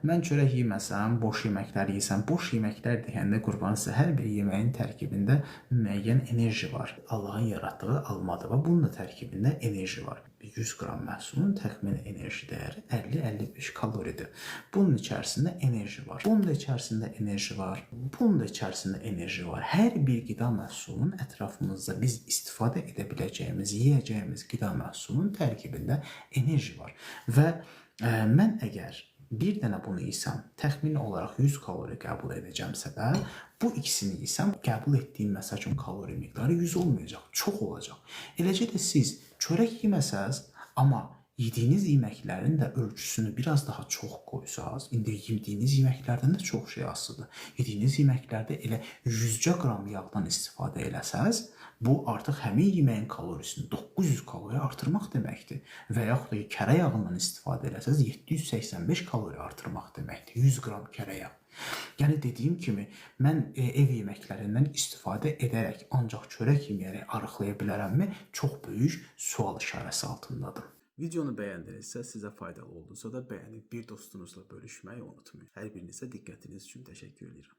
Mən çörək yeməsəm, boş yeməklər yesəm, boş yeməklər deyəndə qurban sizə hər bir yeməyin tərkibində müəyyən enerji var. Allahın yaratdığı almadır və bunun da tərkibində enerji var. 100 qram məhsulun təxmini enerji dəyəri 50-55 kaloridir. Bunun içərisində enerji var. Bunun da içərisində enerji var. Bunun da içərisində enerji var. Hər bir qida məhsulunun ətrafımızda biz istifadə edə biləcəyimiz, yeyəcəyimiz qida məhsulunun tərkibində enerji var. Və mən əgər bir dənə bunu yesəm, təxmini olaraq 100 kalori qəbul edəcəmsə də, bu ikisini yesəm, qəbul etdiyim məsəl üçün kalori miqdarı 100 olmayacaq, çox olacaq. Eləcə də siz çörək yeməsəz, amma yediyiniz yeməklərin də ölçüsünü biraz daha çox qoysaz, indi yediyiniz yeməklərdən də çox şey asılıdır. Yediyiniz yeməklərdə elə 100 qram yağdan istifadə eləsəz, bu artıq həmin yeməyin kalorisini 900 kalori artırmaq deməkdir. Və yaxud da kərə yağından istifadə eləsəz 785 kalori artırmaq deməkdir. 100 qram kərə yağ. Yəni dediyim kimi, mən ev yeməklərindən istifadə edərək ancaq çörək yeməyərək arıqlaya bilərəmmi? Çox böyük sual işarəsi altındadır. Videonu bəyəndinizsə, sizə faydalı oldusa da bəyənib bir dostunuzla bölüşməyi unutmayın. Hər birinizə diqqətiniz üçün təşəkkür edirəm.